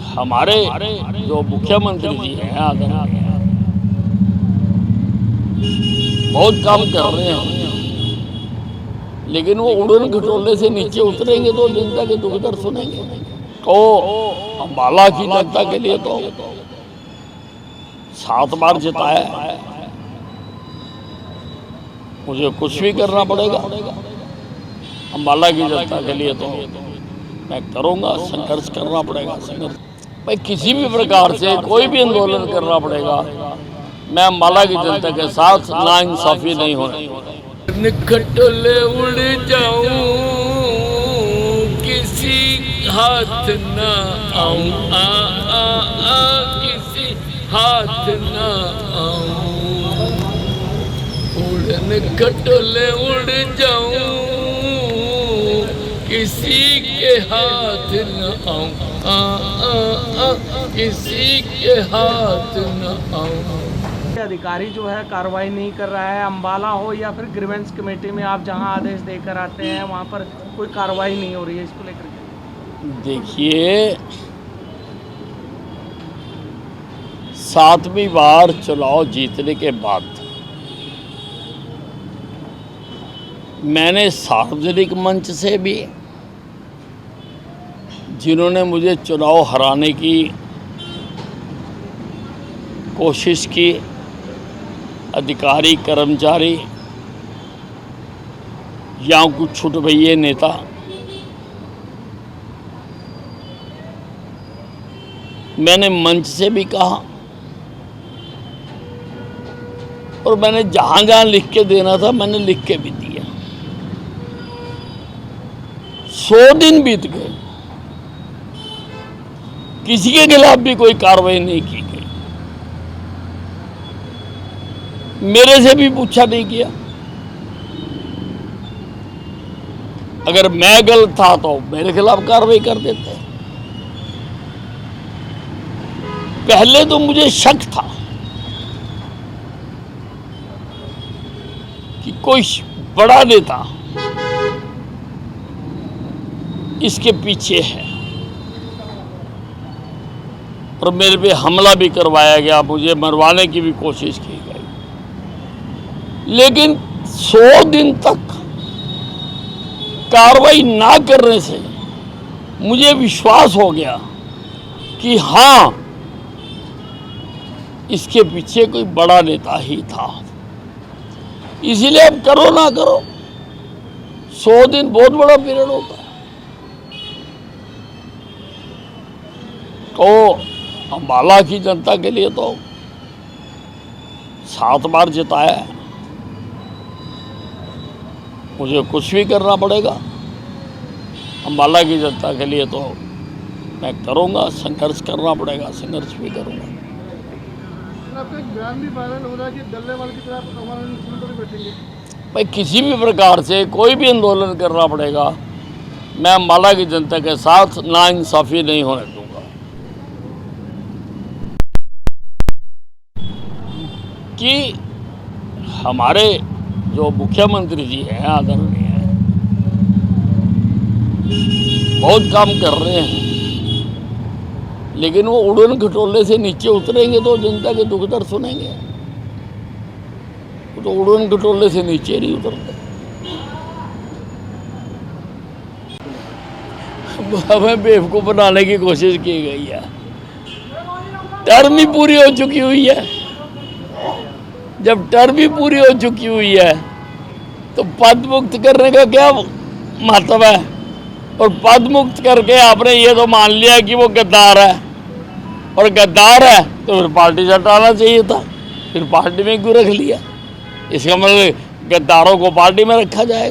हमारे जो मुख्यमंत्री जी हैं आदरणीय, बहुत काम कर रहे हैं, लेकिन वो उड़न खटोले से नीचे उतरेंगे तो जनता के दुख दर्द सुनेंगे। तो अम्बाला की जनता के लिए तो 7 बार जिताया, मुझे कुछ भी करना पड़ेगा। अम्बाला की जनता के लिए तो मैं करूँगा, संघर्ष करना पड़ेगा। संघर्ष भाई किसी भी प्रकार से कोई भी आंदोलन करना पड़ेगा। मैं अम्बाला की जनता के साथ नाइंसाफी नहीं होने। खटोले उड़ जाऊं, किसी हाथ ना आऊं, किसी हाथ ना आऊं। उड़न खटोले उड़ जाऊं, किसी के हाथ न आऊं, किसी के हाथ न आऊं। अधिकारी जो है कार्रवाई नहीं कर रहा है, अम्बाला हो या फिर ग्रीवेंस कमेटी में आप जहां आदेश देकर आते हैं वहां पर कोई कार्रवाई नहीं हो रही है, इसको लेकर के? देखिए, 7वीं बार चुनाव जीतने के बाद मैंने सार्वजनिक मंच से भी, जिन्होंने मुझे चुनाव हराने की कोशिश की, अधिकारी कर्मचारी या कुछ छुटभइये नेता, मैंने मंच से भी कहा और मैंने जहां जहां लिख के देना था मैंने लिख के भी दिया। 100 दिन बीत गए, किसी के खिलाफ भी कोई कार्रवाई नहीं की गई, मेरे से भी पूछा नहीं किया। अगर मैं गलत था तो मेरे खिलाफ कार्रवाई कर देते। पहले तो मुझे शक था कि कोई बड़ा नेता इसके पीछे है और मेरे पे हमला भी करवाया गया, मुझे मरवाने की भी कोशिश की गई। लेकिन 100 दिन तक कार्रवाई ना करने से मुझे विश्वास हो गया कि हाँ, इसके पीछे कोई बड़ा नेता ही था। इसीलिए अब करो ना करो, 100 दिन बहुत बड़ा पीरियड होता है। तो अम्बाला की जनता के लिए तो 7 बार जिताया, मुझे कुछ भी करना पड़ेगा। अम्बाला की जनता के लिए तो मैं करूँगा, संघर्ष करना पड़ेगा, संघर्ष भी करूँगा। आपका एक बयान भी वायरल हो रहा है कि डल्लेवाल की तरह पर बैठेंगे। भाई किसी भी प्रकार से कोई भी आंदोलन करना पड़ेगा। मैं अम्बाला की जनता के साथ नाइंसाफी नहीं होने दूंगा। कि हमारे जो मुख्यमंत्री जी हैं आदरणीय, बहुत काम कर रहे हैं, लेकिन वो उड़न खटोले से नीचे उतरेंगे तो जनता के दुख दर्द सुनेंगे। तो उड़न खटोले से नीचे नहीं उतरते। हमें बेवकूफ बनाने की कोशिश की गई है। टर्म ही पूरी हो चुकी हुई है। जब टर्म ही पूरी हो चुकी हुई है तो पद मुक्त करने का क्या मतलब है? और पद मुक्त करके आपने ये तो मान लिया कि वो गद्दार है, और गद्दार है तो फिर पार्टी से हटाना चाहिए था। फिर पार्टी में क्यों रख लिया? इसका मतलब गद्दारों को पार्टी में रखा जाएगा?